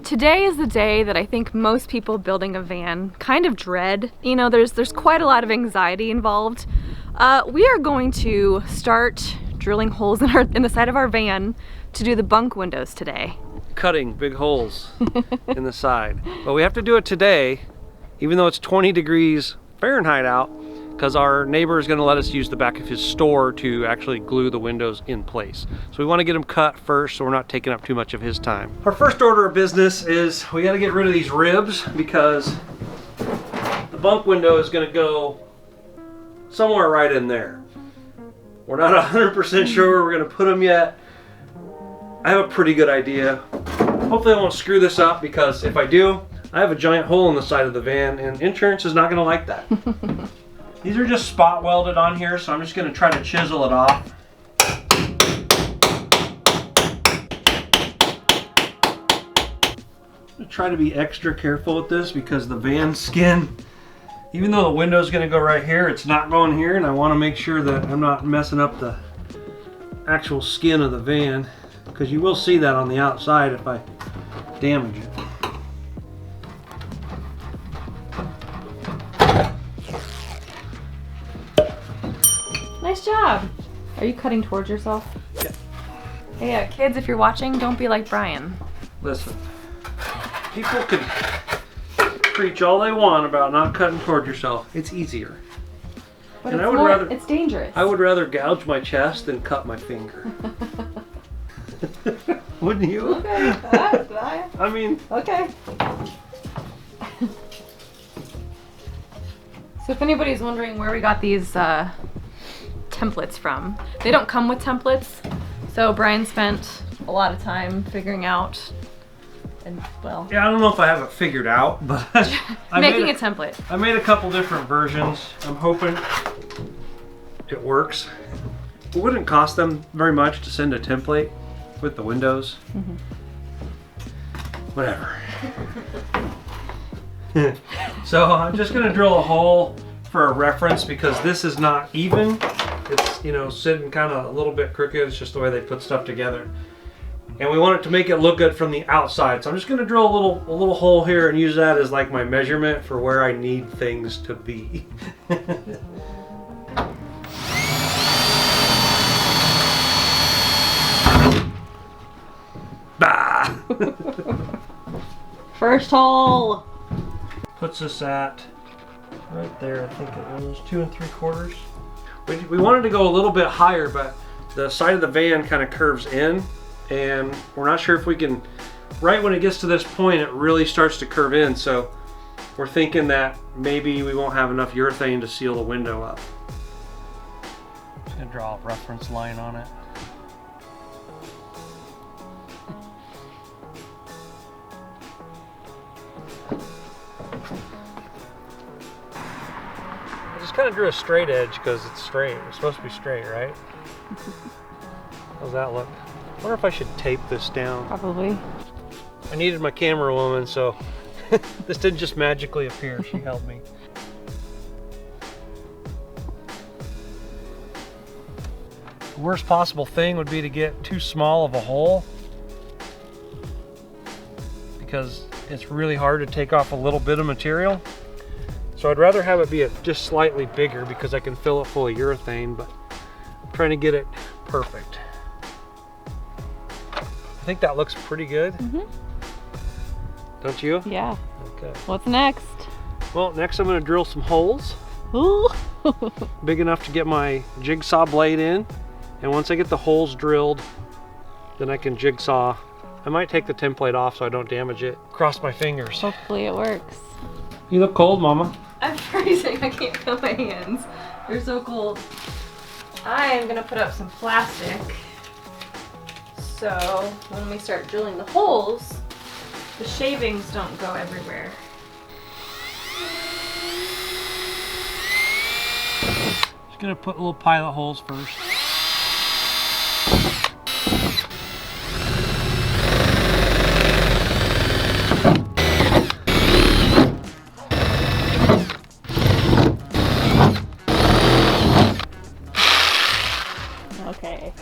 Today is the day that I think most people building a van kind of dread. You know, there's quite a lot of anxiety involved. We are going to start drilling holes in the side of our van to do the bunk windows today. Cutting big holes in the side. But we have to do it today, even though it's 20 degrees Fahrenheit out, because our neighbor is going to let us use the back of his store to actually glue the windows in place. So we want to get them cut first so we're not taking up too much of his time. Our first order of business is we got to get rid of these ribs because the bunk window is going to go somewhere right in there. We're not 100% sure where we're going to put them yet. I have a pretty good idea. Hopefully I won't screw this up, because if I do, I have a giant hole in the side of the van and insurance is not going to like that. These are just spot welded on here, so I'm just going to try to chisel it off. I'm going to try to be extra careful with this because the van skin, even though the window is going to go right here, it's not going here, and I want to make sure that I'm not messing up the actual skin of the van, because you will see that on the outside if I damage it. Nice job. Are you cutting towards yourself? Yeah. Hey, kids, if you're watching, don't be like Brian. Listen, people can preach all they want about not cutting toward yourself. It's easier. But And it's dangerous. I would rather gouge my chest than cut my finger. Wouldn't you? Okay. I mean, okay. So if anybody's wondering where we got these templates from, they don't come with templates. So Brian spent a lot of time figuring out, and well, yeah, I don't know if I have it figured out, but making a template. I made a couple different versions. I'm hoping it works. It wouldn't cost them very much to send a template with the windows. Mm-hmm. Whatever. So I'm just going to drill a hole for a reference, because this is not even. It's, you know, sitting kind of a little bit crooked. It's just the way they put stuff together. And we want it to make it look good from the outside. So I'm just going to drill a little hole here and use that as like my measurement for where I need things to be. Bah! First hole. Puts us at right there. I think it was 2 3/4. We wanted to go a little bit higher, but the side of the van kind of curves in, and we're not sure if we can. Right when it gets to this point, it really starts to curve in, so we're thinking that maybe we won't have enough urethane to seal the window up. Just gonna draw a reference line on it. Kind of drew a straight edge because it's straight. It's supposed to be straight, right? How's that look? I wonder if I should tape this down. Probably. I needed my camera woman, so this didn't just magically appear. She helped me. The worst possible thing would be to get too small of a hole, because it's really hard to take off a little bit of material. So I'd rather have it be just slightly bigger because I can fill it full of urethane, but I'm trying to get it perfect. I think that looks pretty good. Mm-hmm. Don't you? Yeah. Okay. What's next? Well, next I'm going to drill some holes. Ooh. Big enough to get my jigsaw blade in. And once I get the holes drilled, then I can jigsaw. I might take the template off so I don't damage it. Cross my fingers. Hopefully it works. You look cold, Mama. I'm freezing. I can't feel my hands. They're so cold. I am gonna put up some plastic, so when we start drilling the holes, the shavings don't go everywhere. Just gonna put little pilot holes first. Okay.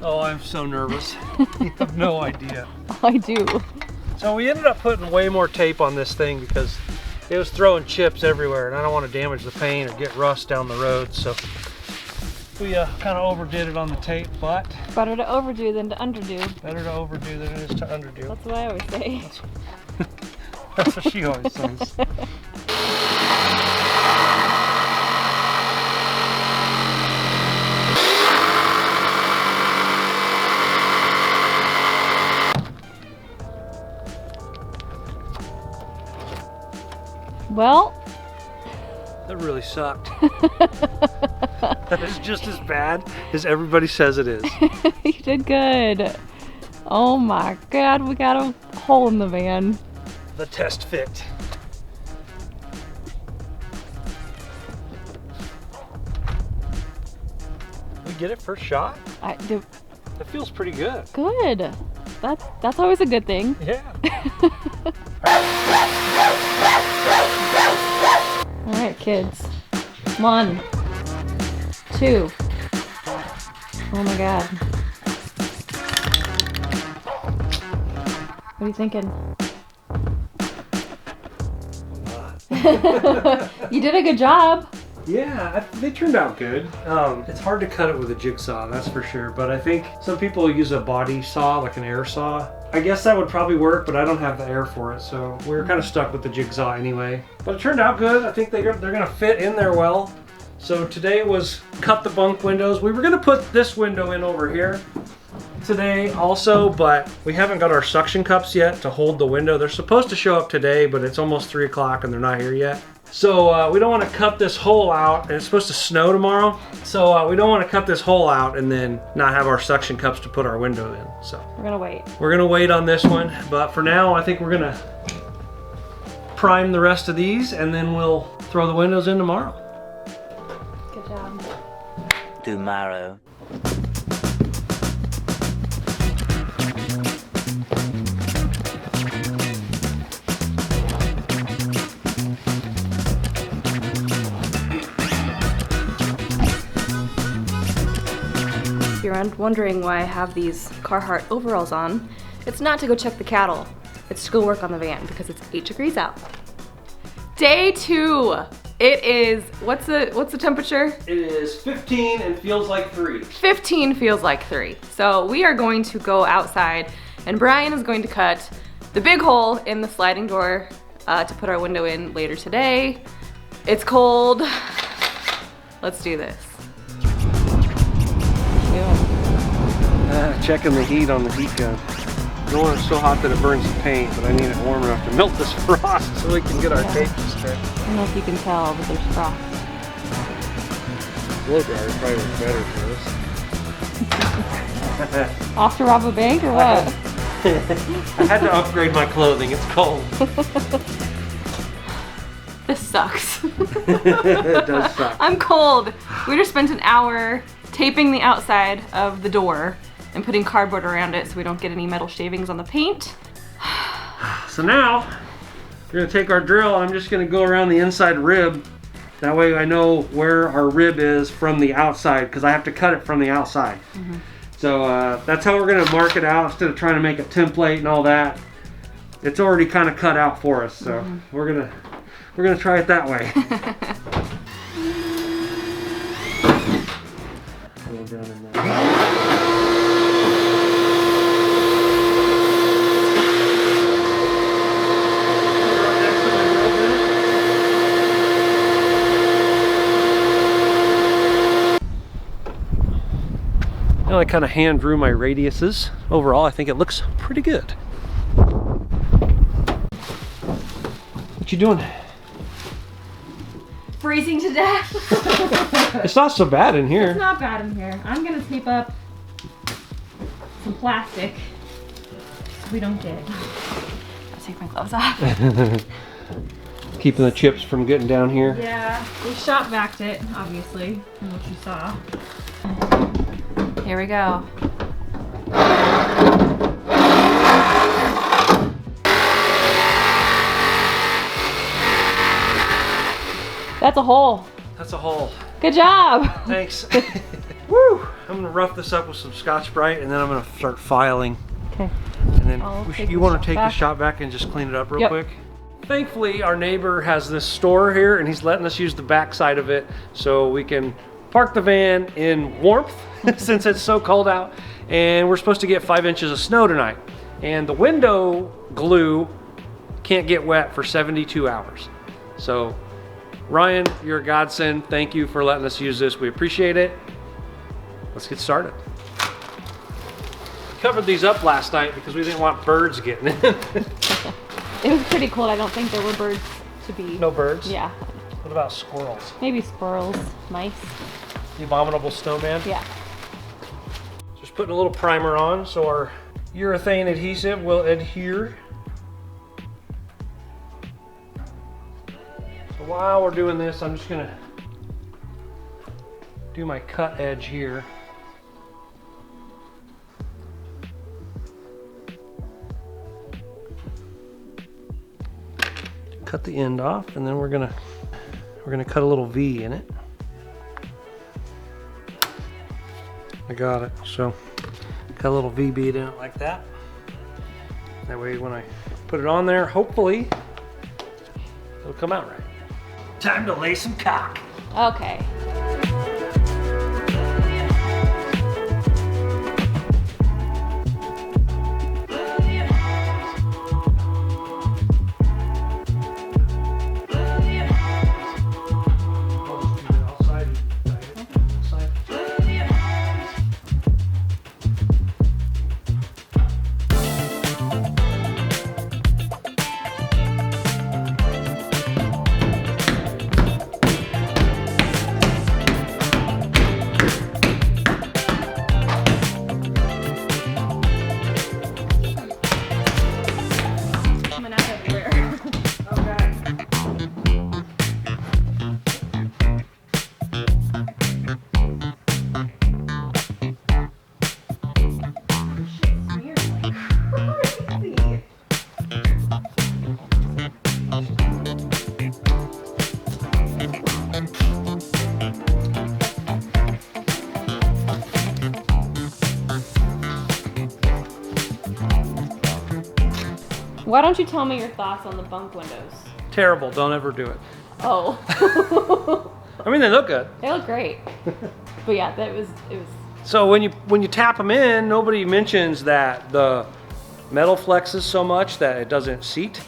Oh, I'm so nervous. You have no idea. I do. So we ended up putting way more tape on this thing because it was throwing chips everywhere, and I don't want to damage the paint or get rust down the road. So we kind of overdid it on the tape, but better to overdo than to underdo. Better to overdo than it is to underdo. That's what I always say. That's what she always says. Well, that really sucked. That is just as bad as everybody says it is. you did good. Oh my God, we got a hole in the van. The test fit. We get it first shot? I do. That feels pretty good. Good. That's always a good thing. Yeah. All right, kids. 1, 2. Oh my God. What are you thinking? You did a good job. Yeah, they turned out good. It's hard to cut it with a jigsaw, that's for sure. But I think some people use a body saw, like an air saw. I guess that would probably work, but I don't have the air for it, so we were kind of stuck with the jigsaw anyway. But it turned out good. I think they're gonna fit in there well. So today was cut the bunk windows. We were gonna put this window in over here today also, but we haven't got our suction cups yet to hold the window. They're supposed to show up today, but it's almost 3 o'clock and they're not here yet. So we don't want to cut this hole out, and it's supposed to snow tomorrow. So we don't want to cut this hole out and then not have our suction cups to put our window in. So we're gonna wait. We're gonna wait on this one, but for now I think we're gonna prime the rest of these and then we'll throw the windows in tomorrow. Good job. Tomorrow. If you're wondering why I have these Carhartt overalls on, it's not to go check the cattle. It's to go work on the van because it's 8 degrees out. Day 2. It is, what's the temperature? It is 15 and feels like 3. 15 feels like 3. So we are going to go outside and Brian is going to cut the big hole in the sliding door to put our window in later today. It's cold. Let's do this. Checking the heat on the heat gun. I don't want it so hot that it burns the paint, but I need it warm enough to melt this frost so we can get our tape to stick. I don't know if you can tell, but there's frost. Blow dryer probably works better for this. Off to rob a bank or what? I had to upgrade my clothing, it's cold. This sucks. It does suck. I'm cold. We just spent an hour taping the outside of the door and putting cardboard around it so we don't get any metal shavings on the paint. So now, we're gonna take our drill and I'm just gonna go around the inside rib. That way I know where our rib is from the outside because I have to cut it from the outside. Mm-hmm. So that's how we're gonna mark it out instead of trying to make a template and all that. It's already kind of cut out for us, so we're gonna try it that way. Go down in there. Now I kind of hand drew my radiuses. Overall, I think it looks pretty good. What you doing? Freezing to death. It's not so bad in here. It's not bad in here. I'm gonna tape up some plastic so we don't get it. I'll take my gloves off. Keeping the chips from getting down here. Yeah, we shop vaxed it, obviously, from what you saw. Here we go. That's a hole. That's a hole. Good job. Thanks. Woo! I'm gonna rough this up with some Scotch-Brite and then I'm gonna start filing. Okay. And then I'll take you the want shop to take back. the shop back and just clean it up real Yep. quick? Thankfully, our neighbor has this store here and he's letting us use the back side of it so we can park the van in warmth since it's so cold out. And we're supposed to get 5 inches of snow tonight. And the window glue can't get wet for 72 hours. So Ryan, you're a godsend. Thank you for letting us use this. We appreciate it. Let's get started. Covered these up last night because we didn't want birds getting in. It was pretty cold. I don't think there were birds to be. No birds? Yeah. What about squirrels? Maybe squirrels, mice. The abominable snowman? Yeah. Just putting a little primer on so our urethane adhesive will adhere. So while we're doing this, I'm just gonna do my cut edge here. Cut the end off, and then we're gonna cut a little V in it. I got it. So cut a little V bead in it like that. That way when I put it on there, hopefully it'll come out right. Time to lay some caulk. Okay. Why don't you tell me your thoughts on the bunk windows? Terrible, don't ever do it. Oh. I mean, they look good. They look great. But yeah, it was. So when you tap them in, nobody mentions that the metal flexes so much that it doesn't seat.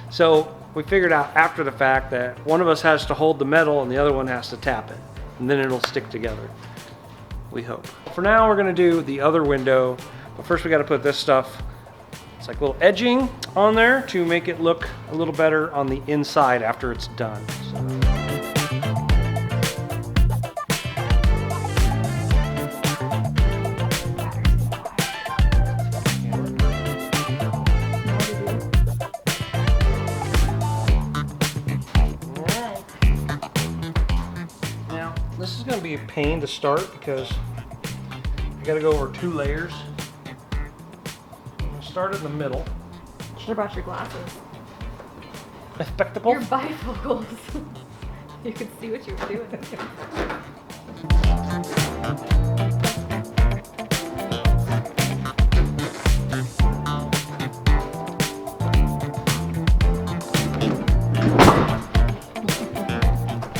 So we figured out after the fact that one of us has to hold the metal and the other one has to tap it, and then it'll stick together. We hope. For now, we're gonna do the other window, but first we gotta put this stuff, it's like little edging on there to make it look a little better on the inside after it's done. Now, this is gonna be a pain to start because I gotta go over 2 layers. Start in the middle. Should have brought your glasses. My spectacles? Your bifocals. You could see what you were doing.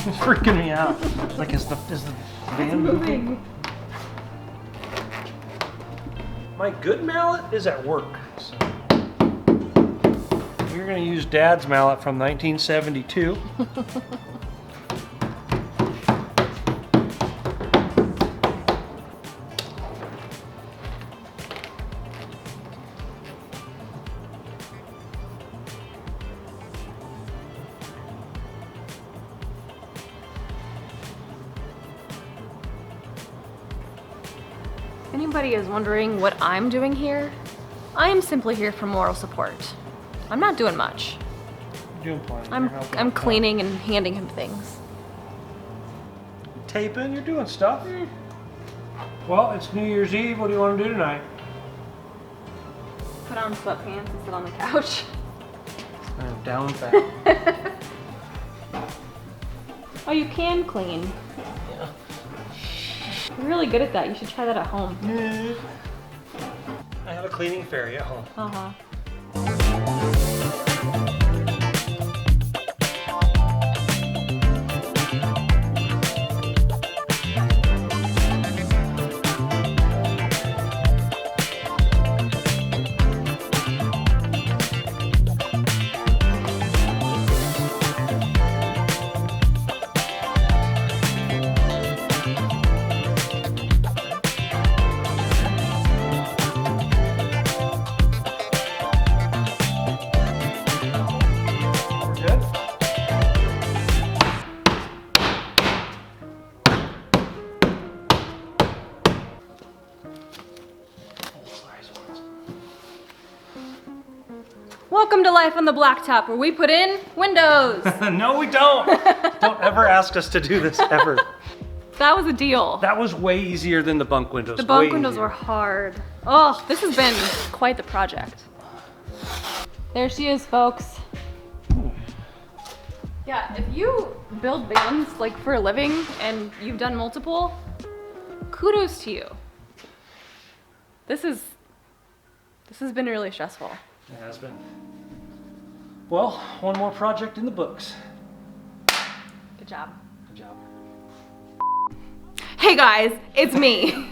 It's freaking me out. Like, is the van moving? My good mallet is at work. So. We're going to use Dad's mallet from 1972. Anybody is wondering what I'm doing here? I am simply here for moral support. I'm not doing much. You're doing plenty. I'm cleaning and handing him things. Taping, you're doing stuff. Well, it's New Year's Eve. What do you want to do tonight? Put on sweatpants and sit on the couch. I'm down bad. Oh, you can clean. You're really good at that. You should try that at home. I have a cleaning fairy at home. Welcome to Life on the Blacktop, where we put in windows. No, we don't. Don't ever ask us to do this, ever. That was a deal. That was way easier than the bunk windows. The bunk way windows easier. were hard. Oh, this has been quite the project. There she is, folks. Yeah, if you build vans like for a living and you've done multiple, kudos to you. This has been really stressful. It has been. Well, one more project in the books. Good job. Good job. Hey guys, it's me.